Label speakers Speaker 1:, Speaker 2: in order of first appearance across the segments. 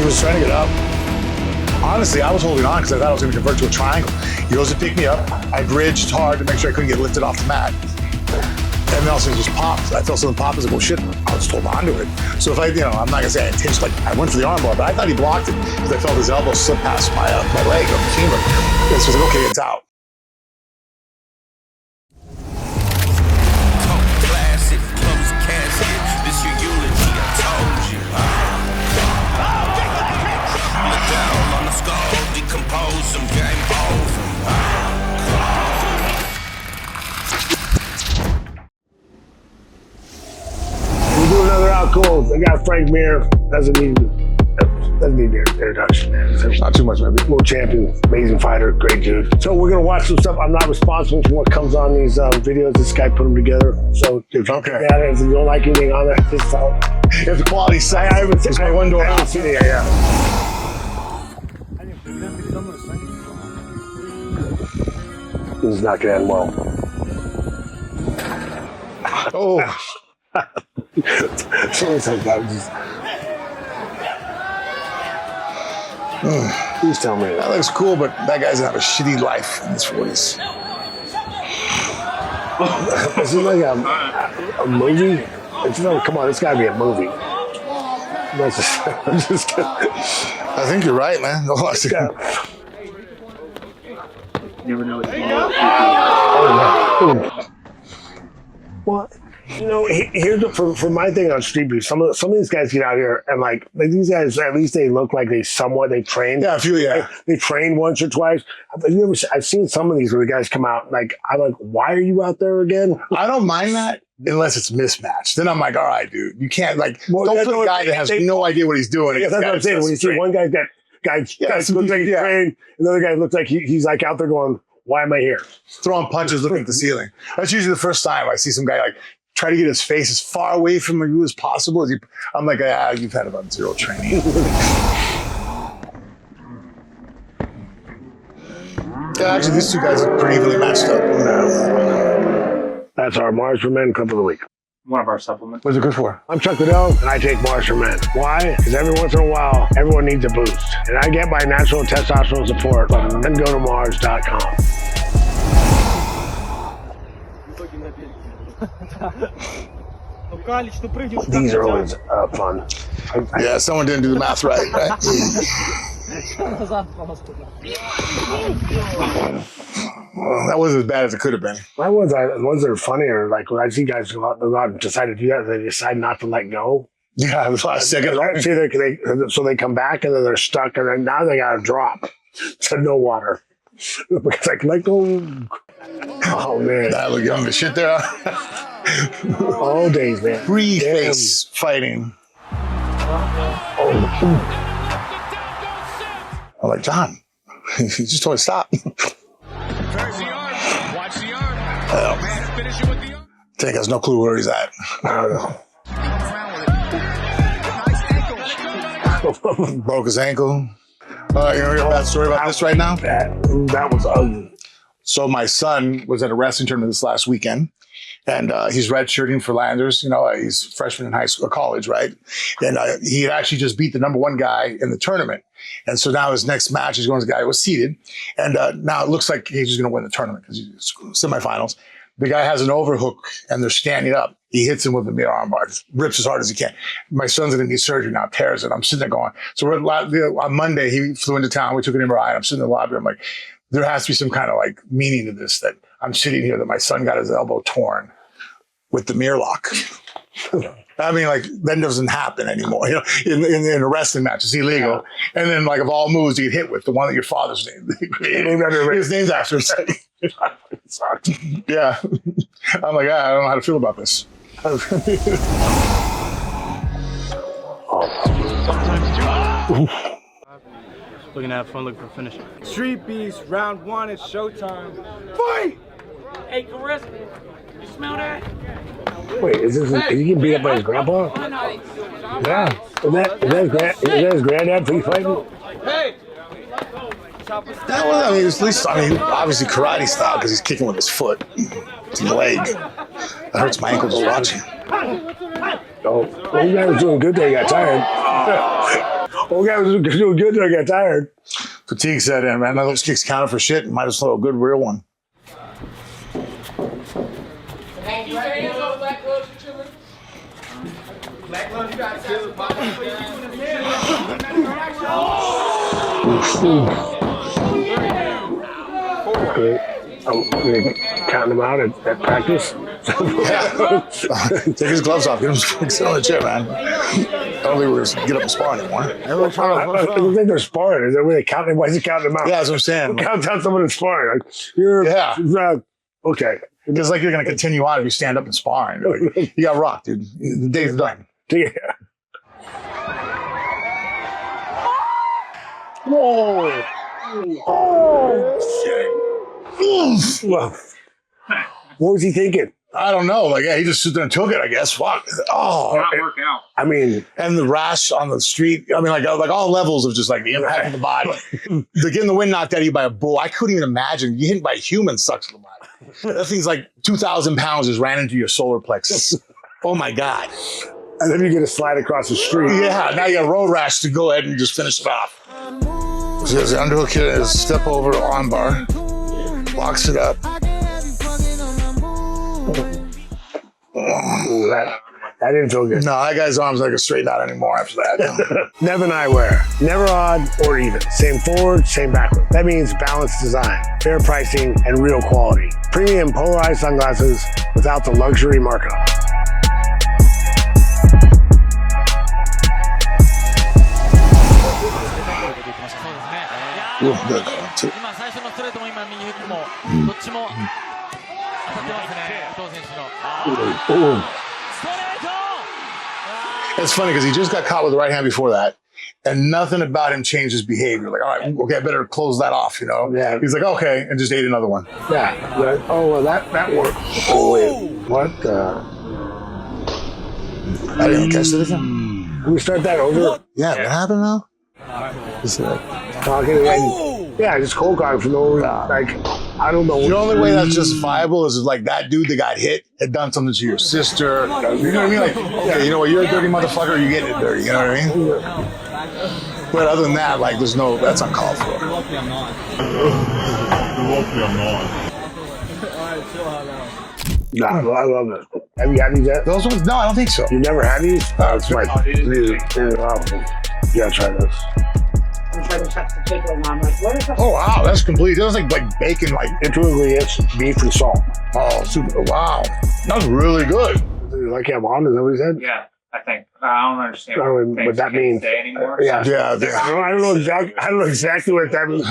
Speaker 1: was trying to get up. Honestly, I was holding on because I thought I was going to convert to a triangle. He goes to pick me up. I bridged hard to make sure I couldn't get lifted off the mat. And then all of a sudden it just popped. I felt something pop. I was like, well, shit, I'll just hold on to it. So if I, I'm not going to say I intentionally, I went for the armbar, but I thought he blocked it because I felt his elbow slip past my leg or the femur. And so I was like, okay, it's out.
Speaker 2: Classic, close casket. This your eulogy, I told you. Look down on the skull, decompose some game over.
Speaker 3: We'll do another out cold. I got Frank Mir. Doesn't need the introduction, man. So,
Speaker 1: Not too much, maybe.
Speaker 3: world champion, amazing fighter, great dude. So we're gonna watch some stuff. I'm not responsible for what comes on these videos. This guy put them together. So if you if you don't like anything on there, just tell him.
Speaker 1: If the quality side,
Speaker 3: I haven't seen
Speaker 1: one door out.
Speaker 3: Yeah. This is not gonna end well.
Speaker 1: Oh.
Speaker 3: Please tell me.
Speaker 1: That looks cool, but that guy's gonna have a shitty life in his 40s.
Speaker 3: Is it like a movie? Come on, it's gotta be a movie. I'm just kidding.
Speaker 1: I think you're right, man. No, I see.
Speaker 4: You never know
Speaker 3: What? Here's for my thing on Street Beef. Some of these guys get out here and like these guys, at least they look like they trained.
Speaker 1: Yeah, a few, yeah.
Speaker 3: They trained once or twice. I've seen some of these where the guys come out like, I'm like, why are you out there again?
Speaker 1: I don't mind that unless it's mismatched. Then I'm like, all right, dude, you can't don't put a guy that has no idea what he's doing.
Speaker 3: Yeah, that's what I'm saying. When you see one guy looks like he's trained, another guy looks like he's like out there going, why am I here?
Speaker 1: Throwing punches, looking at the ceiling. That's usually the first time I see some guy try to get his face as far away from you as possible. I'm like, you've had about zero training. Yeah, actually, these two guys are pretty evenly matched up.
Speaker 3: That's our Mars for Men Cup of the Week.
Speaker 4: one of our supplements.
Speaker 1: What's it good for?
Speaker 3: I'm Chuck Liddell, and I take Mars for Men. Why? Because every once in a while, everyone needs a boost. And I get my natural testosterone support from mengotomars.com. These are always fun.
Speaker 1: Yeah, someone didn't do the math right? Well, that wasn't as bad as it could have been.
Speaker 3: My ones that are funnier, like when I see guys go out and decide to do that, they decide not to let go.
Speaker 1: Yeah, it was last second.
Speaker 3: So they come back and then they're stuck, and then now they got to drop to no water. Because like, let go. Oh man,
Speaker 1: I look young as shit there.
Speaker 3: All days, man.
Speaker 1: Free face fighting. I'm like, John, he just told me to stop.
Speaker 2: Watch the arm. Finish it with the arm.
Speaker 1: Tank has no clue where he's at.
Speaker 3: I don't know.
Speaker 1: Broke his ankle. You want to hear a bad story about this right now?
Speaker 3: That was ugly.
Speaker 1: So my son was at a wrestling tournament this last weekend, and he's redshirting for Landers. You know, he's a freshman in high school, or college, right? And he had actually just beat the #1 guy in the tournament. And so now his next match, he's going to the guy who was seeded. And now it looks like he's just going to win the tournament because he's semifinals. The guy has an overhook, and they're standing up. He hits him with a mirror armbar, just rips as hard as he can. My son's going to need surgery now, tears it. I'm sitting there going, so on Monday, he flew into town. We took an MRI, and I'm sitting in the lobby. I'm like, there has to be some kind of like meaning to this, that I'm sitting here, that my son got his elbow torn with the mirror lock. I mean, like, that doesn't happen anymore. You know, in a wrestling match, it's illegal. Yeah. And then, like, of all moves you get hit with, the one that your father's name, his name's after him. Yeah. I'm like, I don't know how to feel about this.
Speaker 5: Looking to have fun, looking for finishing.
Speaker 6: Street Beast, round 1, it's showtime.
Speaker 3: Fight!
Speaker 7: Hey, Carissa, you smell that?
Speaker 3: Wait, is he getting beat up by his grandpa? Yeah. Is that his granddad for you fighting?
Speaker 7: Hey!
Speaker 1: That was, I mean, obviously karate style because he's kicking with his foot to the leg. That hurts my ankle just watching.
Speaker 3: Oh, well, you guys were doing good there. You got tired. Okay, I was doing good till I got tired.
Speaker 1: Fatigue set in, man. Those kicks counted for shit. Might as well throw a good real one.
Speaker 3: Great. I'm counting them out at practice.
Speaker 1: Take his gloves off. Get him sit on the chair, man. I don't think we're gonna get up and spar anymore.
Speaker 3: I don't think they're sparring. Is that where they count them? Why is he counting them out?
Speaker 1: Yeah, that's what I'm saying.
Speaker 3: Count down someone that's sparring. Like, you're okay.
Speaker 1: Because like you're gonna continue on if you stand up and sparring. Like, you got rocked, dude. The day's done.
Speaker 3: Yeah. Whoa. Oh shit. Well, what was he thinking?
Speaker 1: I don't know. Like, yeah, he just stood there and took it, I guess. Fuck. Oh,
Speaker 4: Not work out.
Speaker 3: I mean,
Speaker 1: and the rash on the street. I mean, like all levels of just like the impact of the body. They're getting the wind knocked out of you by a bull. I couldn't even imagine. You hit by a human sucks to the body. That thing's like 2,000 pounds just ran into your solar plexus. Oh my God.
Speaker 3: and then you get a slide across the street.
Speaker 1: Yeah, now you got road rash to go ahead and just finish it off. So the underhook hit is step over arm bar, locks it up.
Speaker 3: Ooh, that didn't feel good.
Speaker 1: No, that guy's arms not gonna straighten out anymore after that.
Speaker 3: Never and eyewear. Never odd or even. Same forward, same backward. That means balanced design, fair pricing, and real quality. Premium polarized sunglasses without the luxury markup.
Speaker 1: Ooh, good. Too. It's funny because he just got caught with the right hand before that, and nothing about him changed his behavior. Like, all right, okay, I better close that off, you know?
Speaker 3: Yeah.
Speaker 1: He's like, okay, and just ate another one.
Speaker 3: Yeah. Oh, well, that worked. Oh, wait. What the?
Speaker 1: I didn't catch it again.
Speaker 3: Can we start that over?
Speaker 1: Yeah, what happened now?
Speaker 3: Talking again. Yeah, just cold card for no reason. Like, I don't know.
Speaker 1: The only way that's justifiable is if, like, that dude that got hit had done something to your sister. You know what I mean? Like, okay, you know what? You're a dirty motherfucker. You're getting it dirty. You know what I mean? But other than that, like, there's no, that's uncalled for.
Speaker 8: You're lucky I'm not.
Speaker 3: Nah, I love it. Have you had these yet?
Speaker 1: Those ones? No, I don't think so.
Speaker 3: You never had these? It's like, you gotta try this.
Speaker 9: I'm trying to touch the paper and I'm like, what is that?
Speaker 1: Oh, wow, that's complete. That's like bacon, like,
Speaker 3: Two ingredients, beef and salt.
Speaker 1: oh, super, wow. That's really good.
Speaker 3: Like you have on, is that what he said?
Speaker 4: Yeah, I think. I don't understand
Speaker 3: I don't know what that means.
Speaker 4: Say anymore.
Speaker 3: Yeah.
Speaker 1: Yeah.
Speaker 3: I don't know exactly what that means.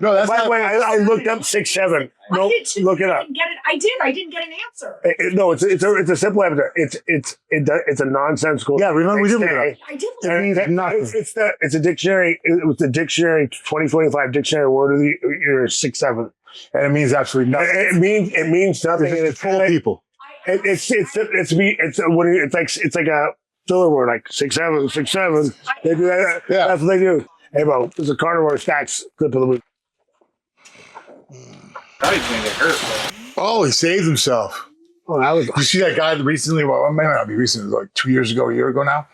Speaker 1: No, that's
Speaker 3: By
Speaker 1: not.
Speaker 3: the way, I looked up 6'7". No,
Speaker 9: I did too.
Speaker 3: look it up.
Speaker 9: I didn't get an answer.
Speaker 3: No, it's a simple answer. It's a nonsensical.
Speaker 1: Yeah, remember we did look it up.
Speaker 9: I did.
Speaker 3: It means nothing. It's a dictionary. It was the dictionary 2025 dictionary word of the year 6'7",
Speaker 1: And it means absolutely nothing.
Speaker 3: it means nothing. And it's
Speaker 1: full people.
Speaker 3: it's like a filler word like 6'7". They do that.
Speaker 1: Yeah.
Speaker 3: That's what they do. Hey, bro, this is a carnivore stats clip of the week.
Speaker 4: Probably gonna get hurt.
Speaker 1: Oh, he saved himself.
Speaker 3: Oh, that was.
Speaker 1: You see that guy recently, well, it may not be recent, it was like 2 years ago, a year ago now,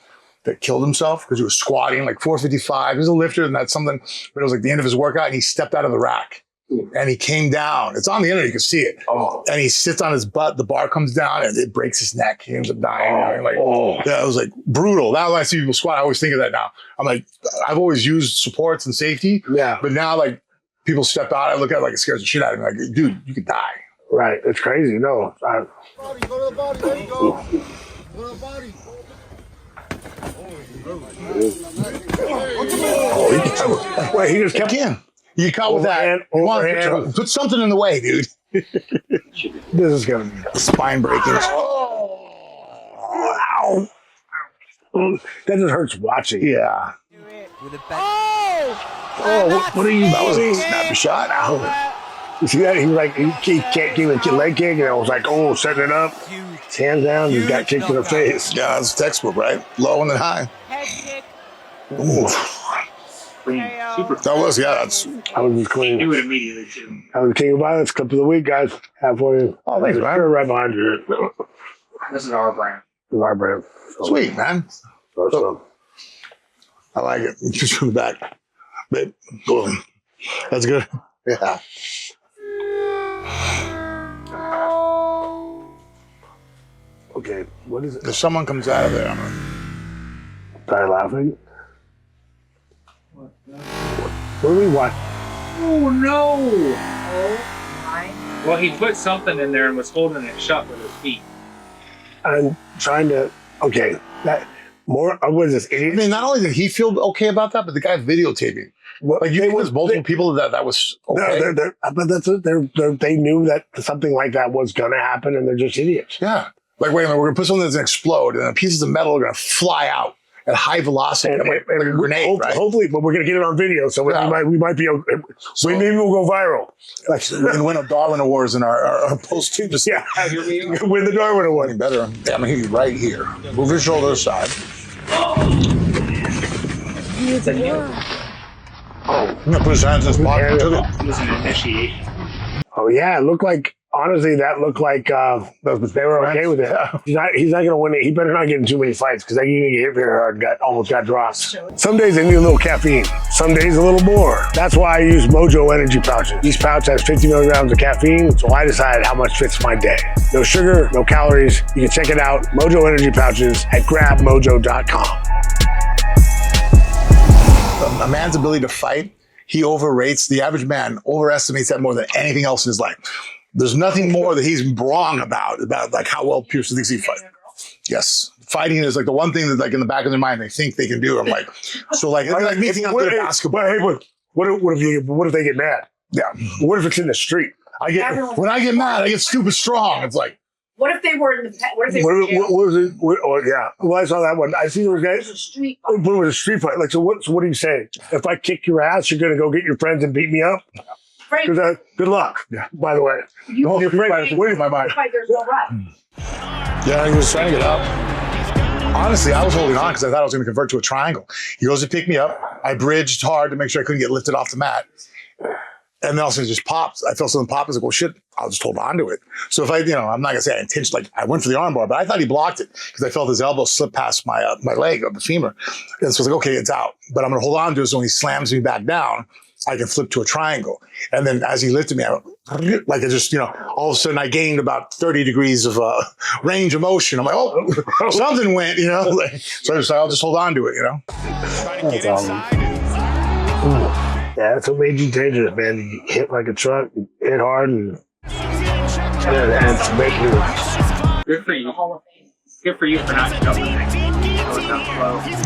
Speaker 1: that killed himself because he was squatting like 455. He was a lifter and that's something, but it was like the end of his workout and he stepped out of the rack and he came down. It's on the internet, you can see it.
Speaker 3: Oh.
Speaker 1: And he sits on his butt, the bar comes down and it breaks his neck. He ends up dying. That was like brutal. Now when I see people squat, I always think of that now. I'm like, I've always used supports and safety.
Speaker 3: Yeah.
Speaker 1: But now like people step out, I look at it like it scares the shit out of me. Like, dude, you could die.
Speaker 3: Right. It's crazy. No.
Speaker 8: Go to the body. There you go. Go to the body.
Speaker 3: Wait, he just kept
Speaker 1: in. You caught with that.
Speaker 3: Overhand,
Speaker 1: You want
Speaker 3: overhand.
Speaker 1: to put something in the way, dude.
Speaker 3: This is gonna be.
Speaker 1: Spine breaking.
Speaker 3: Ow. That just hurts watching.
Speaker 1: Yeah.
Speaker 3: Oh, what are you
Speaker 1: That was a
Speaker 3: doing?
Speaker 1: snappy shot. Ow.
Speaker 3: You see that? He was like, he can't give a leg kick, and I was like, oh, setting it up. His hands down, he got kicked in the face.
Speaker 1: Yeah, it's textbook, right? Low and then high. Ooh.
Speaker 4: Super.
Speaker 1: That was, yeah, that's.
Speaker 3: I was just clean.
Speaker 4: Do it immediately too.
Speaker 3: I was the king of violence. Clip of the week, guys. Have for you.
Speaker 1: Oh, thanks, man.
Speaker 3: Right behind you.
Speaker 4: This is our brand.
Speaker 3: This is our brand. So,
Speaker 1: Sweet, man.
Speaker 3: so.
Speaker 1: I like it. Just from the back. But, boom. That's good. Yeah.
Speaker 3: Okay, what is it?
Speaker 1: If someone comes out of there, I'm gonna
Speaker 3: Start laughing. What are we watching?
Speaker 4: Oh no!
Speaker 9: Oh my.
Speaker 4: Well, he put something in there and was holding it shut with his feet.
Speaker 3: I'm trying to. Okay, that more. What is this?
Speaker 1: I
Speaker 3: Idiot?
Speaker 1: mean, not only did he feel okay about that, but the guy videotaping. Like, you think there's multiple people that was okay?
Speaker 3: No, but that's it. They knew that something like that was going to happen, and they're just idiots.
Speaker 1: Yeah. Like, wait a minute, we're going to put something that's going to explode, and then pieces of metal are going to fly out at high velocity, like a grenade, right?
Speaker 3: Hopefully, but we're going to get it on video, so we might be. Maybe we'll go viral.
Speaker 1: Like, we can win a Darwin Awards in our post too. Just
Speaker 3: Yeah, win the Darwin Award.
Speaker 1: Better. Yeah, I'm going to hit you right here. Move your shoulder aside. I'm going to put his hands in his pocket.
Speaker 4: It was an initiation.
Speaker 3: Oh yeah, it looked like. Honestly, that looked like they were okay with it. He's not going to win it. He better not get in too many fights because then you're going to get hit very hard and almost got dropped. Some days I need a little caffeine. Some days a little more. That's why I use Mojo energy pouches. Each pouch has 50 milligrams of caffeine, so I decide how much fits my day. No sugar, no calories. You can check it out. Mojo energy pouches at grabmojo.com.
Speaker 1: A man's ability to fight, he overrates. The average man overestimates that more than anything else in his life. There's nothing more that he's wrong about like how well Pearson thinks he fights. Yes. Fighting is like the one thing that like in the back of their mind they think they can do. I'm like, so like me thinking I'm good at basketball.
Speaker 3: Hey, what if they get mad?
Speaker 1: Yeah.
Speaker 3: What if it's in the street?
Speaker 1: When I get mad, I get stupid strong. It's like,
Speaker 9: What if they were in the what if they were in
Speaker 3: What was it? Yeah. Well, I saw that one. I see those guys.
Speaker 9: it was a street
Speaker 3: But
Speaker 9: fight?
Speaker 3: it was a street fight. Like, so what do you say? If I kick your ass, you're going to go get your friends and beat me up?
Speaker 9: Frank,
Speaker 3: Because good luck, by the way.
Speaker 9: you
Speaker 3: Don't get
Speaker 9: Frank,
Speaker 3: afraid. Wait in my mind.
Speaker 9: fight, there's no rest.
Speaker 1: yeah, he was trying to get up. Honestly, I was holding on because I thought I was going to convert to a triangle. He goes to pick me up. I bridged hard to make sure I couldn't get lifted off the mat. And then also it just popped. I felt something pop. I was like, well, shit, I'll just hold on to it. So if I'm not going to say I intentionally, I went for the armbar, but I thought he blocked it because I felt his elbow slip past my leg of the femur. And so I was like, okay, it's out. But I'm going to hold on to it so when he slams me back down, I can flip to a triangle. And then as he lifted me, I went, like I just, all of a sudden I gained about 30 degrees of range of motion. I'm like, oh, something went, So I'll just hold on to it,
Speaker 3: That's awesome. Yeah, that's what made you dangerous, man. You hit like a truck, you hit hard, and make you.
Speaker 4: Good for you. Good for you for not jumping.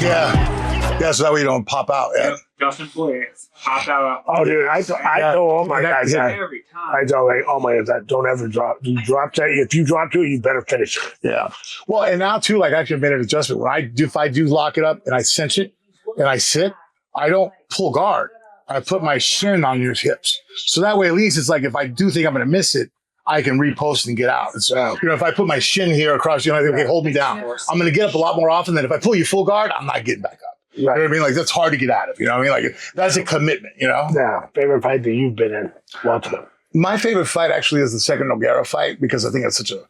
Speaker 1: Yeah, so that way you don't pop out. Yeah.
Speaker 4: Justin Floyd popped out.
Speaker 3: Oh, dude, I tell all my guys that.
Speaker 4: Every time.
Speaker 3: I tell all my guys that don't ever drop. You drop that. If you drop to it, you better finish it.
Speaker 1: Yeah. Well, and now too, like I actually made an adjustment. If I do lock it up and I cinch it and I sit, I don't pull guard. I put my shin on your hips. So that way, at least it's like if I do think I'm going to miss it, I can repost and get out. So, if I put my shin here across, I think, okay, hold me down. I'm going to get up a lot more often than if I pull you full guard, I'm not getting back up. You know what I mean? Like, that's hard to get out of. You know what I mean? Like, that's a commitment,
Speaker 3: Yeah. Favorite fight that you've been in? Watching them.
Speaker 1: My favorite fight actually is the second Nogueira fight because I think it's such a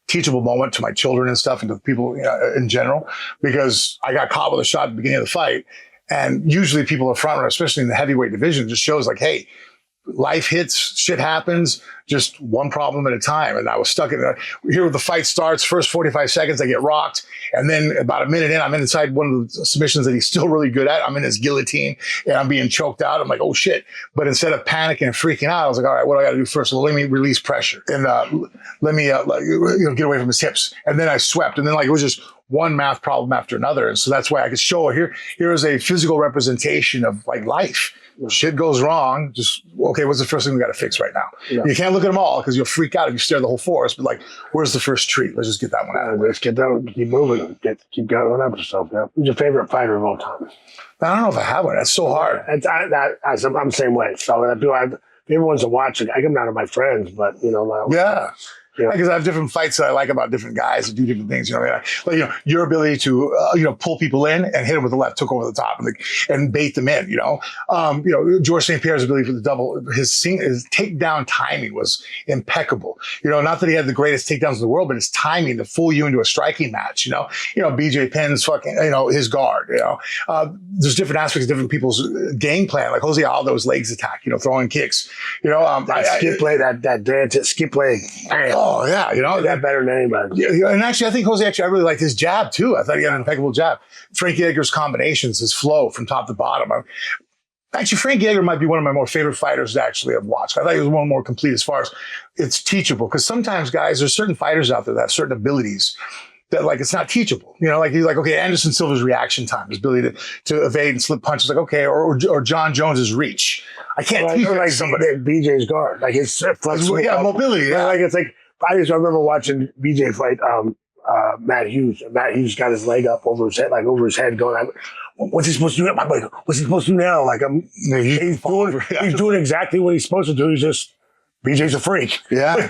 Speaker 1: teachable moment to my children and stuff and to people in general because I got caught with a shot at the beginning of the fight. And usually people are front runner, especially in the heavyweight division, just shows like, hey, life hits, shit happens, just one problem at a time. And I was stuck in here the fight starts, first 45 seconds, I get rocked. And then about a minute in, I'm inside one of the submissions that he's still really good at. I'm in his guillotine and I'm being choked out. I'm like, oh shit. But instead of panicking and freaking out, I was like, all right, what do I got to do first? Well, let me release pressure and let me get away from his hips. And then I swept. And then it was just one math problem after another. And so that's why I could show here is a physical representation of like life. Shit goes wrong. Just, okay, what's the first thing we got to fix right now? Yeah. You can't look at them all because you'll freak out if you stare at the whole forest. But like, where's the first tree? Let's just get that one out.
Speaker 3: Let's get that. Keep moving. Keep going up yourself. Yeah. Who's your favorite fighter of all time?
Speaker 1: I don't know if I have one. That's so hard.
Speaker 3: I'm the same way. So people have favorite ones to watch. I come down to my friends, but
Speaker 1: yeah. Because I have different fights that I like about different guys that do different things. You know, like, your ability to pull people in and hit them with the left hook over the top and bait them in. George St. Pierre's ability for the double, his takedown timing was impeccable. Not that he had the greatest takedowns in the world, but his timing to fool you into a striking match. BJ Penn's fucking his guard. There's different aspects of different people's game plan. Like Jose Aldo's legs attack. Throwing kicks.
Speaker 3: Skip play, that dance, skip play.
Speaker 1: Oh yeah,
Speaker 3: that better than anybody.
Speaker 1: And actually, I think Jose I really liked his jab too. I thought he had an impeccable jab. Frankie Edgar's combinations, his flow from top to bottom. Actually, Frankie Edgar might be one of my more favorite fighters to actually have watched. I thought he was one more complete as far as it's teachable. Because sometimes, guys, there's certain fighters out there that have certain abilities that it's not teachable. He's like, okay, Anderson Silva's reaction time, his ability to evade and slip punches, like, okay, or John Jones's reach. I can't teach like somebody.
Speaker 3: BJ's guard, like his flexibility.
Speaker 1: Yeah, mobility. Yeah.
Speaker 3: I remember watching BJ fight Matt Hughes. Matt Hughes got his leg up over his head, going, what's he supposed to do? What's he supposed to do now? He's doing exactly what he's supposed to do. He's just, BJ's a freak.
Speaker 1: Yeah.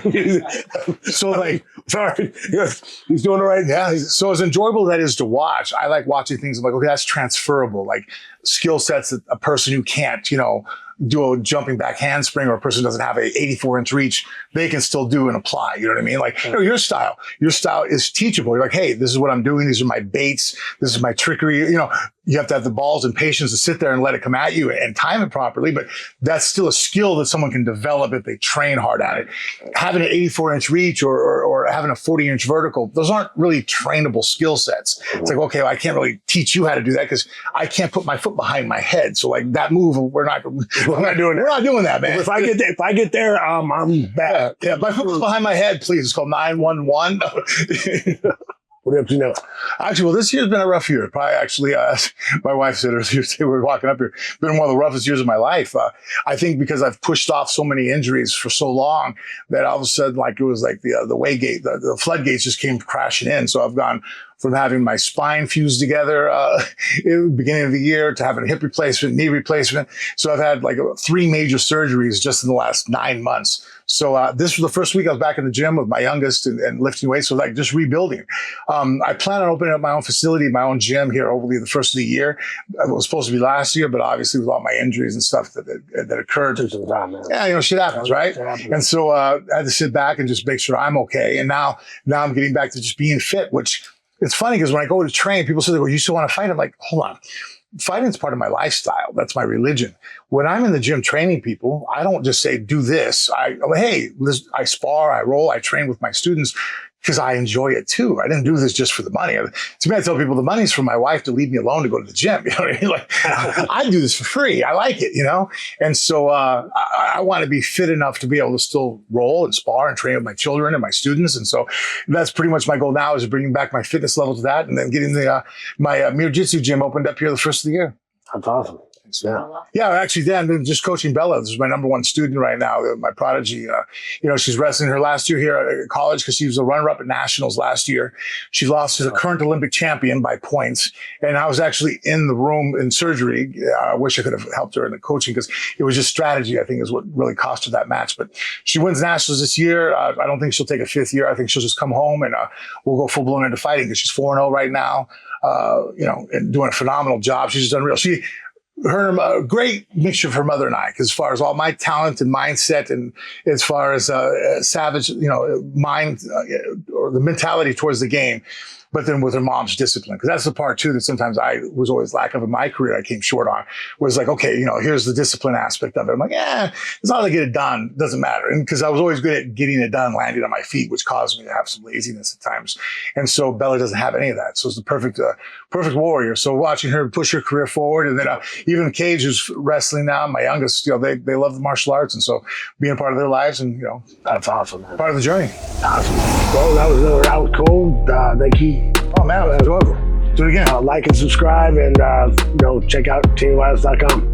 Speaker 3: So sorry. He's doing it right.
Speaker 1: Yeah. So as enjoyable that is to watch, I like watching things. I'm like, okay, that's transferable. Like skill sets that a person who can't, do a jumping back handspring, or a person who doesn't have a 84-inch reach, they can still do and apply. You know what I mean? Like, your style is teachable. You're like, hey, this is what I'm doing. These are my baits. This is my trickery. You have to have the balls and patience to sit there and let it come at you and time it properly. But that's still a skill that someone can develop if they train hard at it. Having an 84-inch reach or having a 40-inch vertical, those aren't really trainable skill sets. It's like, okay, well, I can't really teach you how to do that because I can't put my foot behind my head. So like that move, we're not doing that. We're not doing that, man.
Speaker 3: If I get there, I'm back.
Speaker 1: Yeah, my foot's behind my head, please. It's called 911.
Speaker 3: What are you up to now?
Speaker 1: Actually, well, this year's been a rough year. Probably, actually, my wife said earlier today, we were walking up here, been one of the roughest years of my life. I think because I've pushed off so many injuries for so long that all of a sudden, it was like the way gate, the floodgates just came crashing in. So I've gone from having my spine fused together in the beginning of the year to having a hip replacement, knee replacement. So I've had 3 major surgeries just in the last 9 months. So this was the first week I was back in the gym with my youngest and lifting weights. So just rebuilding. I plan on opening up my own facility, my own gym here over the first of the year. It was supposed to be last year, but obviously with all my injuries and stuff that occurred. Yeah, shit happens, right? And so I had to sit back and just make sure I'm okay. And now I'm getting back to just being fit, which it's funny because when I go to train, people say, well, you still want to fight? I'm like, hold on. Fighting is part of my lifestyle. That's my religion. When I'm in the gym training people, I don't just say, do this. I spar, I roll, I train with my students because I enjoy it too. I didn't do this just for the money. To me, I tell people the money's for my wife to leave me alone to go to the gym. You know what I mean? I do this for free. I like it, And so I want to be fit enough to be able to still roll and spar and train with my children and my students. And so that's pretty much my goal now, is bringing back my fitness level to that, and then getting my Mirko Jiu-Jitsu gym opened up here the first of the year.
Speaker 3: That's awesome.
Speaker 1: Yeah, actually, Dan, I've been just coaching Bella. This is my number one student right now, my prodigy. She's wrestling her last year here at college because she was a runner-up at nationals last year. She lost to the current Olympic champion by points. And I was actually in the room in surgery. I wish I could have helped her in the coaching because it was just strategy, I think, is what really cost her that match. But she wins nationals this year. I don't think she'll take a 5th year. I think she'll just come home and we'll go full-blown into fighting because she's 4-0 right now, and doing a phenomenal job. She's just unreal. A great mixture of her mother and I, because as far as all my talent and mindset, and as far as savage, mind or the mentality towards the game, but then with her mom's discipline, because that's the part too that sometimes I was always lack of in my career. I came short on, was like, okay, here's the discipline aspect of it. I'm like, as long as I get it done, doesn't matter. And because I was always good at getting it done, landing on my feet, which caused me to have some laziness at times. And so Bella doesn't have any of that. So it's the perfect warrior. So watching her push her career forward, and then even Cage, who's wrestling now, my youngest, they love the martial arts, and so being a part of their lives, and
Speaker 3: that's awesome, man.
Speaker 1: Part of the journey.
Speaker 3: Awesome. Well, that was cool. Thank you.
Speaker 1: Oh man, that was wonderful. Do it again.
Speaker 3: Like and subscribe, and check out teamviolence.com.